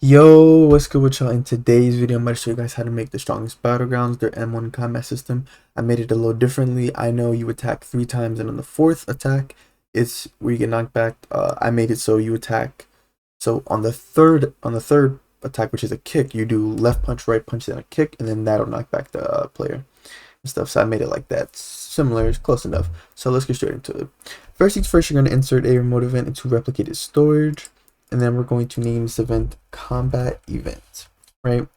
Yo, what's good with y'all? In today's video, I'm going to show you guys how to make the Strongest Battlegrounds, their M1 combat system. I made it a little differently. I know you attack 3 times, and on the 4th attack, it's where you get knocked back. I made it so you attack. So on the third attack, which is a kick, you do left punch, right punch, then a kick, and then that'll knock back the player and stuff. So I made it like that. Similar, it's close enough. So let's get straight into it. First things first, you're going to insert a remote event into replicated storage. And then we're going to name this event combat event, right?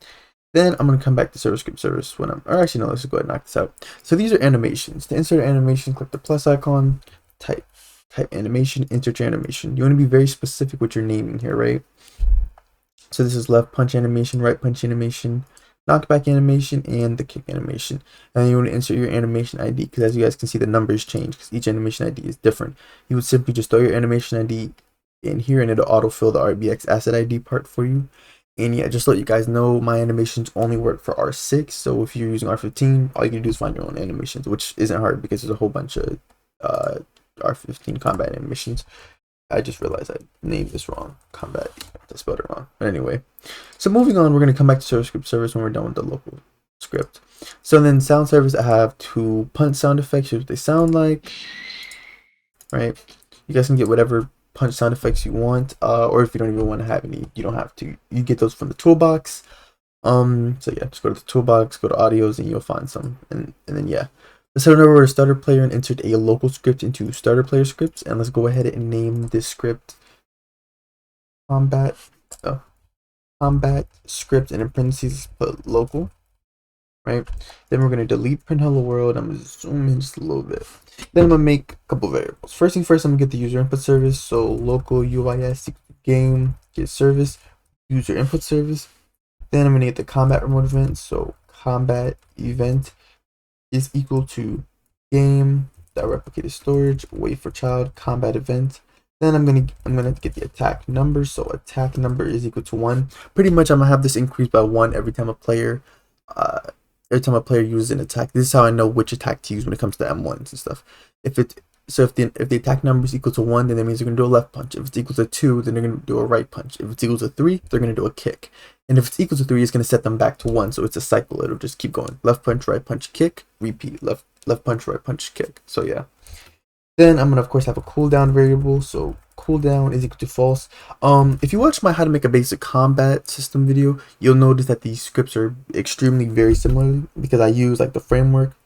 Then I'm going to come back to server script service when or actually no, let's just go ahead and knock this out. So these are animations. To insert an animation, click the plus icon, type animation, insert your animation. You want to be very specific with your naming here, right? So this is left punch animation, right punch animation, knockback animation, and the kick animation. And then you want to insert your animation ID because as you guys can see, the numbers change because each animation ID is different. You would simply just throw your animation ID in here and it'll autofill the RBX asset ID part for you. And yeah, just to let you guys know, my animations only work for R6. So if you're using R15, all you can do is find your own animations, which isn't hard because there's a whole bunch of R15 combat animations. I just realized I named this wrong. Combat, I spelled it wrong. But anyway, so moving on, we're going to come back to server script service when we're done with the local script. So then sound service, I have 2 punch sound effects. Here's what they sound like, right? You guys can get whatever punch sound effects you want, or if you don't even want to have any, you don't have to. You get those from the toolbox. So yeah, just go to the toolbox, go to audios, and you'll find some. And then yeah, let's head over to starter player and insert a local script into starter player scripts. And let's go ahead and name this script combat. Combat script, and in parentheses put local. Right. Then we're gonna delete print hello world. I'm gonna zoom in just a little bit. Then I'm gonna make a couple variables. First thing first, I'm gonna get the user input service. So local UIS game get service user input service. Then I'm gonna get the combat remote event. So combat event is equal to game that replicated storage wait for child combat event. Then I'm gonna get the attack number. So attack number is equal to 1. Pretty much I'm gonna have this increase by 1 every time a player uses an attack. This is how I know which attack to use when it comes to M1s and stuff. If the attack number is equal to 1, then that means they're gonna do a left punch. If it's equal to 2, then they're gonna do a right punch. If it's equal to 3, they're gonna do a kick. And if it's equal to 3, it's gonna set them back to 1. So it's a cycle. It'll just keep going. Left punch, right punch, kick, repeat. Left punch, right punch, kick. So yeah. Then I'm gonna of course have a cooldown variable. So cooldown is equal to false. If you watch my how to make a basic combat system video, you'll notice that these scripts are extremely very similar because I use like the framework.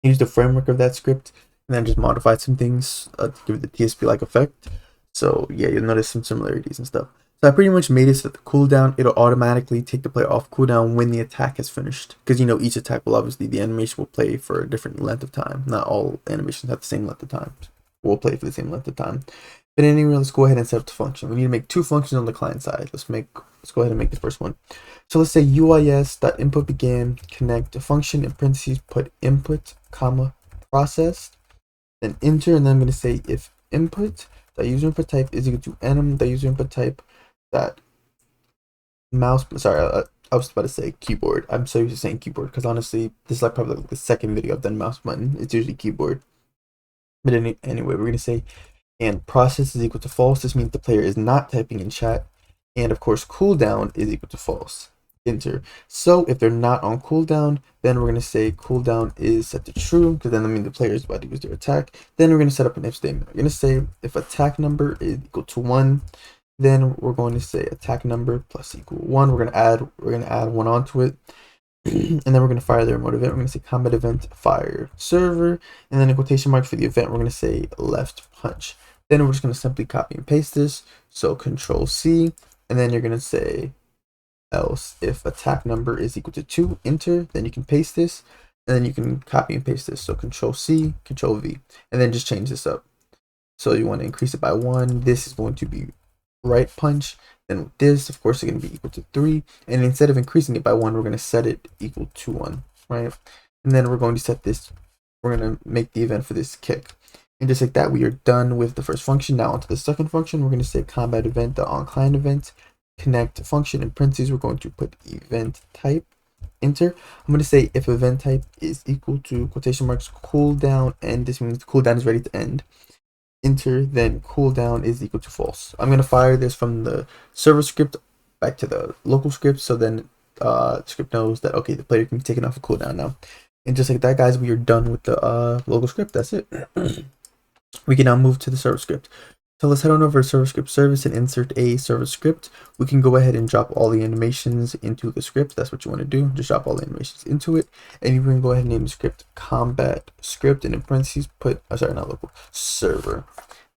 I use the framework of that script and then just modified some things to give it the TSP like effect. So yeah, you'll notice some similarities and stuff. So I pretty much made it so that the cooldown, it'll automatically take the player off cooldown when the attack is finished. Because you know each attack will obviously, the animation will play for a different length of time. Not all animations have the same length of time. Will play for the same length of time. But anyway, let's go ahead and set up the function. We need to make 2 functions on the client side. Let's go ahead and make the first one. So let's say UIS.input began connect a function in parentheses put input comma processed, then enter, and then I'm going to say if input that user input type is equal to enum that user input type that mouse. Sorry, I was about to say keyboard. I'm so used to saying keyboard because honestly, this is like probably like the second video I've done mouse button. It's usually keyboard. But anyway, we're gonna say and process is equal to false. This means the player is not typing in chat, and of course cooldown is equal to false. Enter. So if they're not on cooldown, then we're going to say cooldown is set to true, because then that means the player is about to use their attack. Then we're going to set up an if statement. We're going to say if attack number is equal to 1, then we're going to say attack number plus equal 1. We're going to add 1 onto it. And then we're going to fire the remote event. We're going to say combat event fire server, and then a quotation mark for the event. We're going to say left punch. Then we're just going to simply copy and paste this. So Control C, and then you're going to say else if attack number is equal to 2, enter, then you can paste this, and then you can copy and paste this. So Control C, Control V, and then just change this up. So you want to increase it by 1. This is going to be right punch. Then with this, of course, it's going to be equal to 3. And instead of increasing it by 1, we're going to set it equal to 1, right? And then we're going to set this, we're going to make the event for this kick. And just like that, we are done with the first function. Now onto the second function, we're going to say combat event, the on client event, connect function in parentheses. We're going to put event type, enter. I'm going to say if event type is equal to quotation marks cooldown, and this means the cooldown is ready to end. Enter, then cooldown is equal to false. I'm going to fire this from the server script back to the local script. So then the script knows that, okay, the player can be taken off a cooldown now. And just like that, guys, we are done with the local script. That's it. We can now move to the server script. So let's head on over to server script service and insert a server script. We can go ahead and drop all the animations into the script. That's what you want to do. Just drop all the animations into it. And you can go ahead and name the script combat script, and in parentheses put, sorry, not local, server.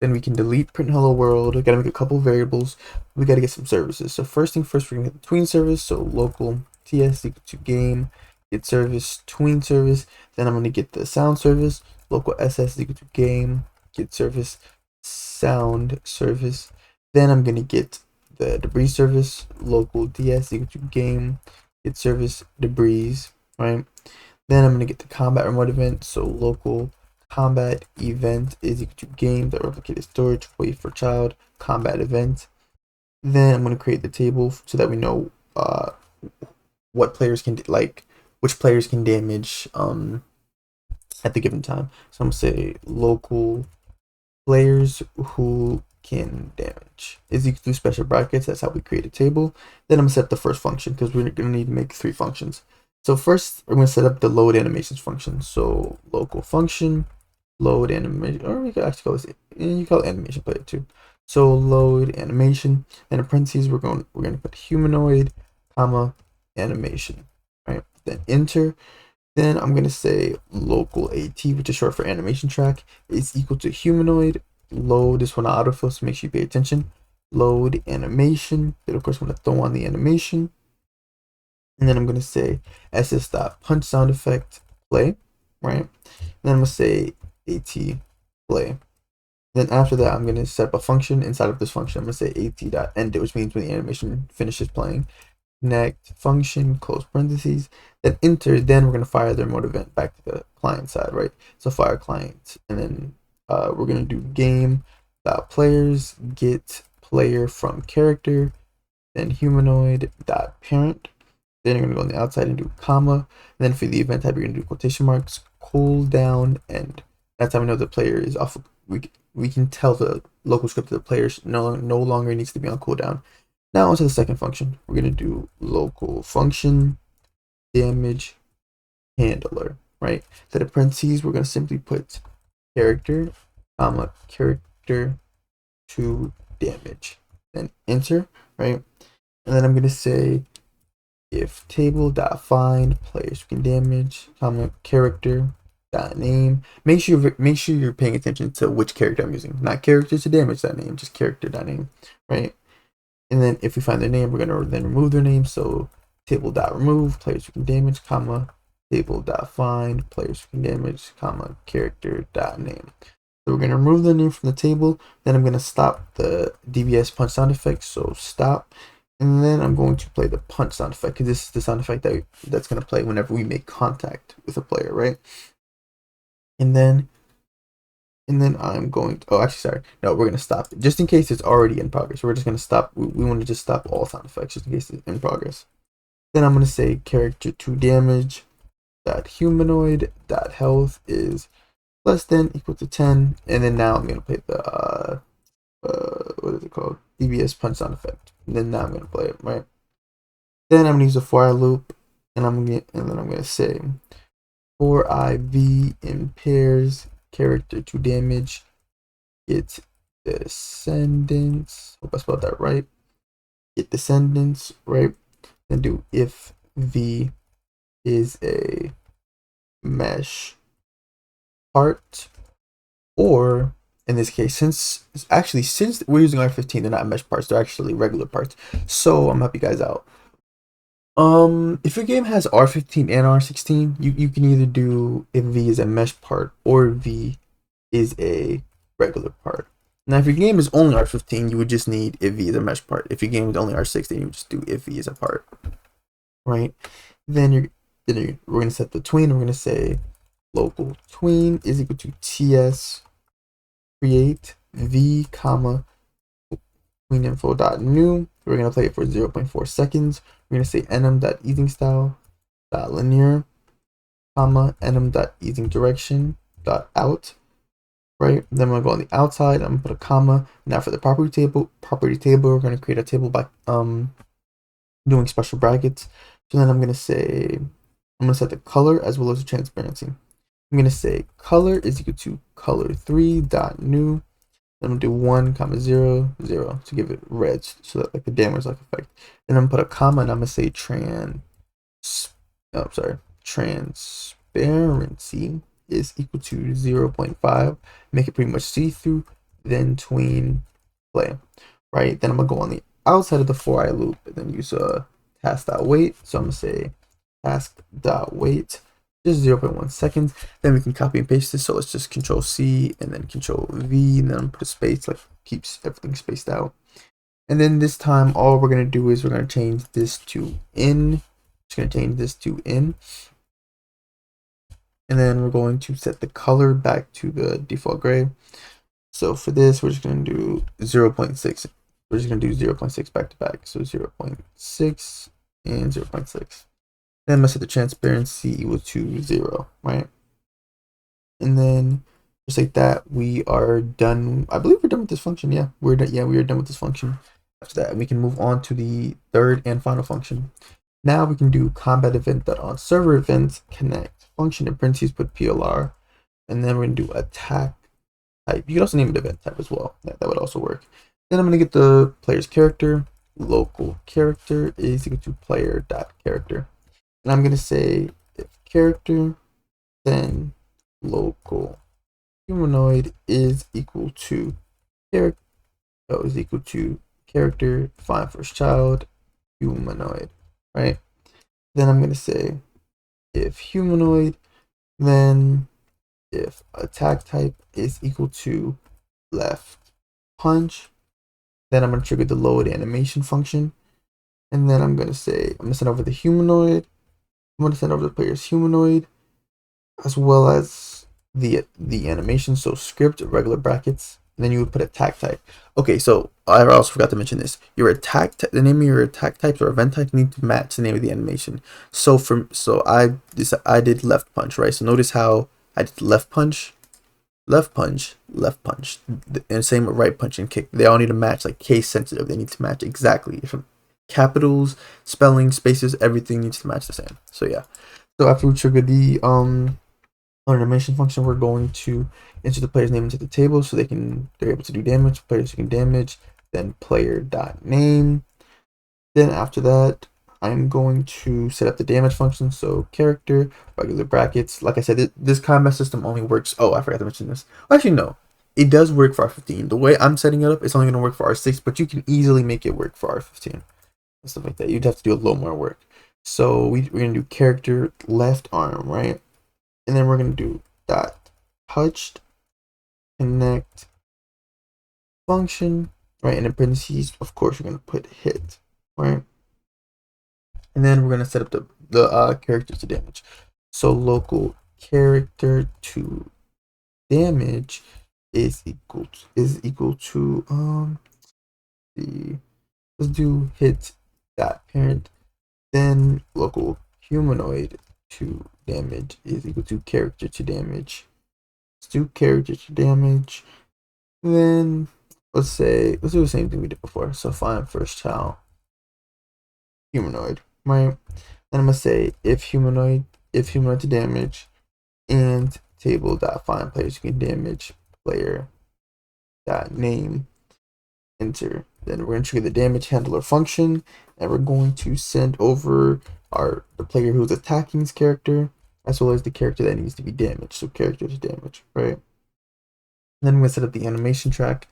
Then we can delete print hello world. We gotta make a couple variables. We gotta get some services. So first thing first, we're gonna get the tween service. So local ts equal to game get service tween service. Then I'm gonna get the sound service. Local ss equal to game get service sound service. Then I'm gonna get the debris service. Local ds equal to game get service debris. Right. Then I'm gonna get the combat remote event. So local combat event is equal to game that replicated storage wait for child combat event. Then I'm going to create the table so that we know what players can which players can damage at the given time. So I'm going to say local players who can damage is equal to special brackets. That's how we create a table. Then I'm going to set the first function because we're going to need to make 3 functions. So first we're going to set up the load animations function. So local function load animation, or we could actually call this, you call it animation player too. So load animation, and in parentheses we're going to put humanoid comma animation, right? Then enter. Then I'm going to say local at, which is short for animation track, is equal to humanoid load. This one autofill, so make sure you pay attention. Load animation. Then of course I'm going to throw on the animation, and then I'm going to say ss.punch sound effect play, right? Then I'm going to say at play. Then after that, I'm going to set up a function. Inside of this function, I'm going to say at.end, which means when the animation finishes playing. Connect function, close parentheses, then enter. Then we're going to fire the remote event back to the client side, right? So fire client, and then we're going to do game.players get player from character, then humanoid.parent. Then you're going to go on the outside and do comma. And then for the event type, you're going to do quotation marks, cooldown end. That's how we know the player is off. We can tell the local script that the player no longer needs to be on cooldown. Now onto the second function. We're going to do local function damage handler, right? So the parentheses, we're going to simply put character, comma, character to damage. Then enter, right? And then I'm going to say if table.find players who can damage, comma, character dot name. Make sure you're paying attention to which character I'm using. Not characters to damage that name, just character dot name, right? And then if we find their name, we're gonna then remove their name. So table.remove players who can damage, comma, table.find players who can damage, comma, character dot name. So we're gonna remove the name from the table. Then I'm gonna stop the DBS punch sound effect. So stop. And then I'm going to play the punch sound effect because this is the sound effect that's going to play whenever we make contact with a player, right? And then I'm going to, oh, actually, sorry. No, we're going to stop it. Just in case it's already in progress. We're just going to stop. We want to just stop all sound effects just in case it's in progress. Then I'm going to say character to damage dot humanoid dot health is less than equal to 10. And then now I'm going to play the, what is it called? DBS punch sound effect. And then now I'm going to play it, right? Then I'm going to use a for I loop, and then I'm going to say for IV in pairs character to damage get descendants. Hope I spelled that right. Get descendants, right? Then do if V is a mesh part, or in this case, since we're using R15, they're not mesh parts, they're actually regular parts. So I'm help you guys out. If your game has R15 and R16, you can either do if V is a mesh part or V is a regular part. Now, if your game is only R15, you would just need if V is a mesh part. If your game is only R16, you would just do if V is a part, right? Then we're gonna set the tween. We're gonna say local tween is equal to ts create v comma tween info dot new. We're gonna play it for 0.4 seconds. We're gonna say enum dot easing style dot linear comma enum dot easing direction dot out. Right. Then we're gonna go on the outside. I'm gonna put a comma. Now for the property table, we're gonna create a table by doing special brackets. So then I'm gonna set the color as well as the transparency. I'm gonna say color is equal to color3 dot new. Then I'm gonna do 1 comma 0 0 to give it red, so that like the damage like effect. Then I'm gonna put a comma and I'm gonna say transparency is equal to 0.5. Make it pretty much see-through. Then tween play. Right. Then I'm gonna go on the outside of the for I loop and then use a task.wait. So I'm gonna say task.wait just 0.1 seconds. Then we can copy and paste this. So let's just Control C and then Control V and then put a space, like keeps everything spaced out. And then this time, all we're gonna do is we're gonna change this to in. Just gonna change this to in. And then we're going to set the color back to the default gray. So for this, we're just gonna do 0.6. We're just gonna do 0.6 back to back. So 0.6 and 0.6. Then I'm gonna set the transparency equal to 0, right? And then just like that, we are done. I believe we're done with this function. Yeah, we are done with this function. After that, we can move on to the third and final function. Now we can do combat event that on server events connect function in parentheses put PLR, and then we're gonna do attack type. You can also name it event type as well. That would also work. Then I'm gonna get the player's character. Local character is equal to player dot character. And I'm gonna say if character, then local humanoid is equal to character find first child humanoid, right? Then I'm gonna say if humanoid, then if attack type is equal to left punch, then I'm gonna trigger the load animation function, and then I'm gonna send over the humanoid. I'm gonna send over the player's humanoid as well as the animation. So script regular brackets, and then you would put attack type. Okay, so I also forgot to mention this. The name of your attack types or event types need to match the name of the animation. So I did left punch, right? So notice how I did left punch, left punch, left punch, and same with right punch and kick. They all need to match, like case sensitive. They need to match exactly. From capitals, spelling, spaces, everything needs to match the same. So yeah. So after we trigger the animation function, we're going to enter the player's name into the table so they're able to do damage. Players who can damage, then player dot name. Then after that, I'm going to set up the damage function. So character, regular brackets. Like I said, this combat system only works. Oh, I forgot to mention this. Actually, no. It does work for R15. The way I'm setting it up, it's only going to work for R6, but you can easily make it work for R15 and stuff like that. You'd have to do a little more work. So we're going to do character left arm, right? And then we're going to do dot touched connect function, right? And in parentheses, of course, you're going to put hit, right? And then we're going to set up the characters to damage. So local character to damage is equal to let's do hit dot parent. Then local humanoid to damage is equal to character to damage. Let's do character to damage. Then let's do the same thing we did before. So find first child humanoid, right? Then I'm gonna say if humanoid to damage, and table dot find players who can damage player dot name enter. Then we're gonna trigger the damage handler function, and we're going to send over the player who's attacking his character as well as the character that needs to be damaged. So character to damage, right? Then I'm gonna set up the animation track.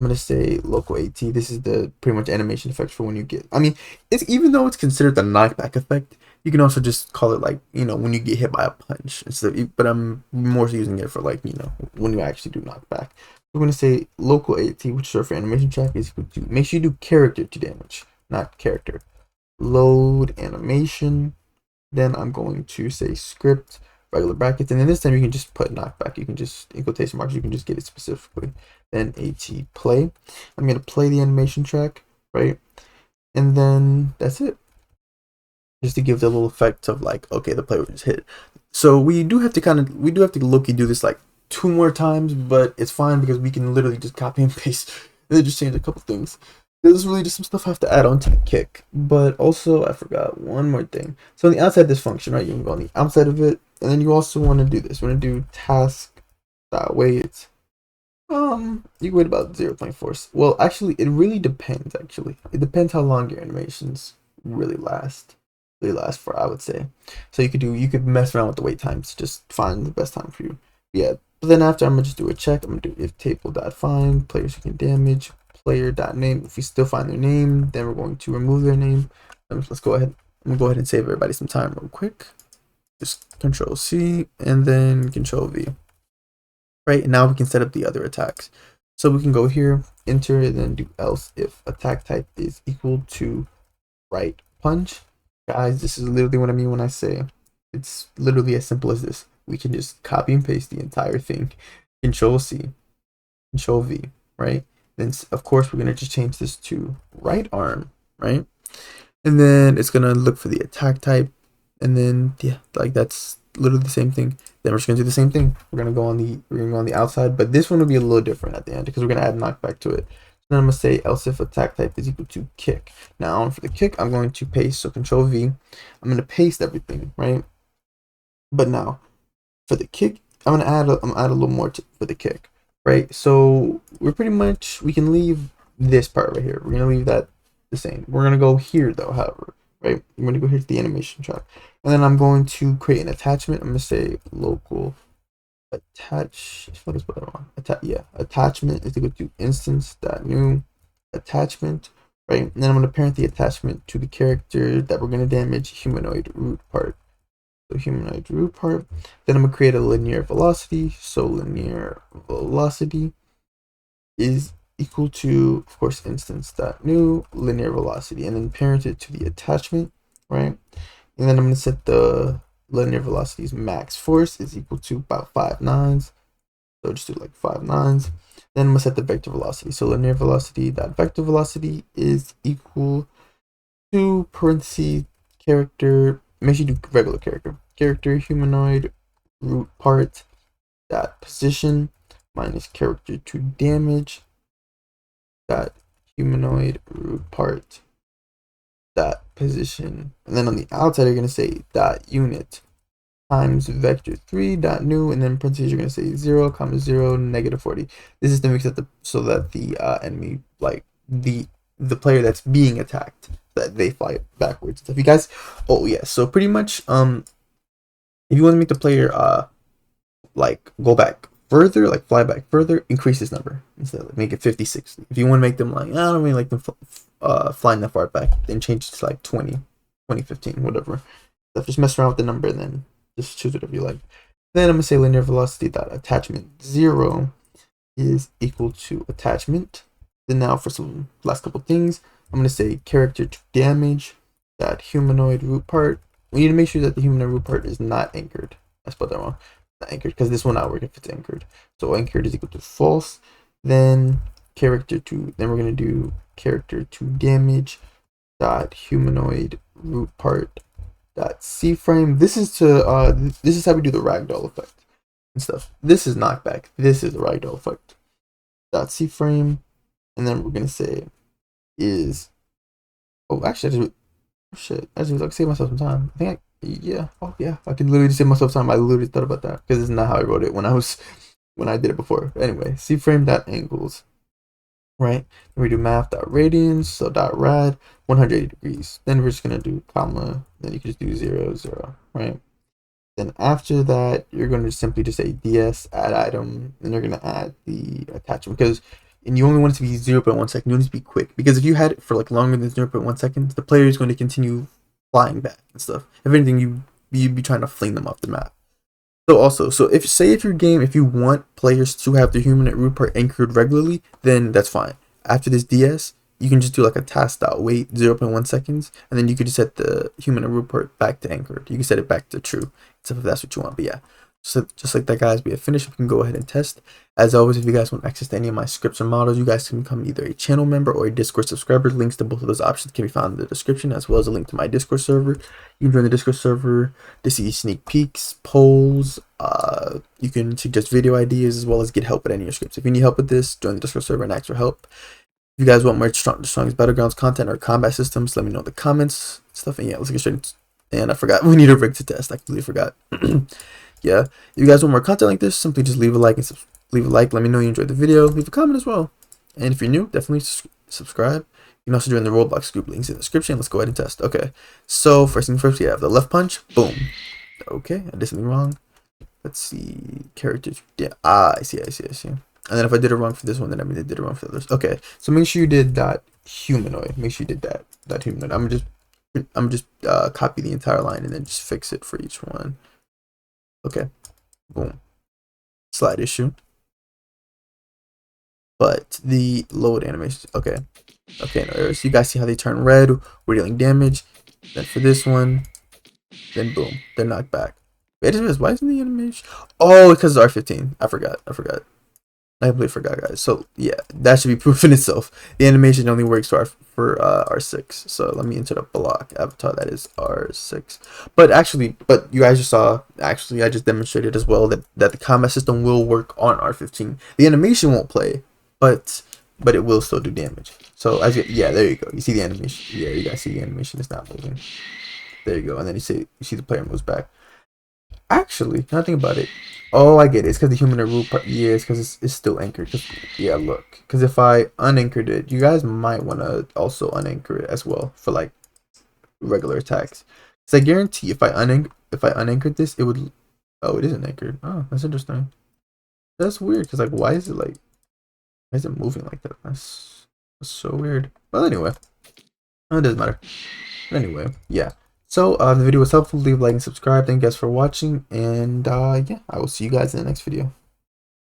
I'm gonna say local AT. This is the pretty much animation effects for when you get. I mean, it's even though it's considered the knockback effect, you can also just call it like when you get hit by a punch. But I'm more using it for like when you actually do knockback. We're gonna say local AT, which is short for animation track, is equal to. Make sure you do character to damage, not character. Load animation. Then I'm going to say script regular brackets, and then this time you can just put knockback. You can just in quotation marks. You can just get it specifically. Then AT play. I'm gonna play the animation track, right? And then that's it. Just to give the little effect of like, okay, the player was hit. So we do have to low-key do this like 2 more times, but it's fine because we can literally just copy and paste. They just change a couple things. There's really just some stuff I have to add on to the kick. But also, I forgot one more thing. So on the outside of this function, right, you can go on the outside of it, and then you also want to do this. You want to do task dot wait. You can wait about 0.4. Well, actually, it really depends. Actually, it depends how long your animations really last. Really last for, I would say. So you could mess around with the wait times, just find the best time for you. Yeah. But then after, I'm gonna just do a check. I'm gonna do if table.find players who can damage player.name. If we still find their name, then we're going to remove their name. Let's go ahead. I'm gonna go ahead and save everybody some time real quick. Just Control C and then Control V. Right, and now we can set up the other attacks. So we can go here, enter, and then do else if attack type is equal to right punch. Guys, this is literally what I mean when I say it's literally as simple as this. We can just copy and paste the entire thing. Control C, Control V, right? Then of course we're gonna just change this to right arm, right? And then it's gonna look for the attack type, and then yeah, like that's literally the same thing. Then we're just gonna do the same thing. We're gonna go on the outside, but this one will be a little different at the end because we're gonna add knockback to it. Then I'm gonna say else if attack type is equal to kick. Now for the kick, I'm going to paste. So Control V, I'm gonna paste everything, right? But now for the kick, I'm gonna add a little more for the kick, right? So we can leave this part right here. We're gonna leave that the same. We're gonna go here though, however, right? We're gonna go here to the animation track, and then I'm going to create an attachment. I'm gonna say local attach. What is what I want? Attachment is equal to instance.new attachment, right? And then I'm gonna parent the attachment to the character that we're gonna damage, humanoid root part. So humanoid root part. Then I'm gonna create a linear velocity. So linear velocity is equal to, of course, instance.new linear velocity, and then parent it to the attachment, right? And then I'm gonna set the linear velocity's max force is equal to about 5 nines. So just do like 5 nines. Then I'm gonna set the vector velocity. So linear velocity dot vector velocity is equal to parentheses character. Make sure you do regular character humanoid root part dot position minus character to damage dot humanoid root part dot position, and then on the outside you're gonna say dot unit times vector 3 dot new, and then parentheses you're gonna say 0, comma 0, negative 40. This is to make that so that the enemy, like the player that's being attacked, that they fly backwards. If you guys, oh yeah, so pretty much if you want to make the player like go back further, like fly back further, increase this number instead of make it 50, 60. If you want to make them like, I don't really like them flying that far back, then change it to like 20, 15, whatever. So just mess around with the number and then just choose whatever you like. Then I'm gonna say linear velocity dot attachment 0 is equal to attachment. Then now for some last couple things, I'm gonna say character to damage that humanoid root part. We need to make sure that the humanoid root part is not anchored. I spelled that wrong. Not anchored, because this will not work if it's anchored. So anchored is equal to false. Then character to, then we're gonna do character to damage dot humanoid root part dot C frame. This is to this is how we do the ragdoll effect and stuff. This is knockback. This is the ragdoll effect dot C frame, and then we're gonna say is, oh actually I just like save myself some time. I think I can literally save myself time. I literally thought about that because this is not how I wrote it when I did it before. But anyway, C frame dot angles, right? Then we do math dot radians, so dot rad 180 degrees. Then we're just gonna do comma. Then you can just do 0, 0, right? Then after that, you're going to simply just say ds add item, and you're gonna add the attachment and you only want it to be 0.1 second. You want it to be quick, because if you had it for like longer than 0.1 seconds, the player is going to continue flying back and stuff. If anything, you'd be trying to fling them off the map. So also, if your game, if you want players to have their humanoid root part anchored regularly, then that's fine. After this ds, you can just do like a task.wait 0.1 seconds, and then you could just set the humanoid root part back to anchored. You can set it back to true, if that's what you want. But yeah, so just like that, guys, we have finished. We can go ahead and test. As always, if you guys want access to any of my scripts or models, you guys can become either a channel member or a Discord subscriber. Links to both of those options can be found in the description, as well as a link to my Discord server. You can join the Discord server to see sneak peeks, polls. You can suggest video ideas, as well as get help with any of your scripts. If you need help with this, join the Discord server and ask for help. If you guys want more Strongest Battlegrounds content or combat systems, let me know in the comments stuff. And yeah, let's get straight into, and I forgot, we need a rig to test. I completely forgot. Yeah, if you guys want more content like this, simply just leave a like and leave a like. Let me know you enjoyed the video. Leave a comment as well. And if you're new, definitely subscribe. You can also join the Roblox group, links in the description. Let's go ahead and test. Okay, so first thing first, we have the left punch. Boom. Okay, I did something wrong. Let's see, characters. Yeah, I see. And then if I did it wrong for this one, then I mean I did it wrong for the others. Okay, so make sure you did that humanoid. Make sure you did that humanoid. I'm just copy the entire line and then just fix it for each one. Okay, boom. Slide issue. But the load animation. Okay, no errors. You guys see how they turn red? We're dealing damage. Then for this one, then boom, they're knocked back. Wait, why isn't the animation? Oh, because it's R15. I forgot. I completely forgot, guys. So yeah, that should be proof in itself. The animation only works for R6. So let me enter the block avatar that is R6. But you guys just saw. Actually, I just demonstrated as well that the combat system will work on R15. The animation won't play, but it will still do damage. So yeah, there you go. You see the animation. Yeah, you guys see the animation is not moving. There you go. And then you see the player moves back. Actually, nothing about it. Oh, I get it. It's because the humanoid rule part. Yeah, it's because it's still anchored. Yeah, look. Because if I unanchored it, you guys might want to also unanchor it as well for like regular attacks. Because I guarantee if I unanchored this, it would. Oh, it isn't anchored. Oh, that's interesting. That's weird. Because like, why is it moving like that? That's so weird. Well, anyway, it doesn't matter. But anyway, yeah. So the video was helpful. Leave a like and subscribe. Thank you guys for watching, and yeah, I will see you guys in the next video.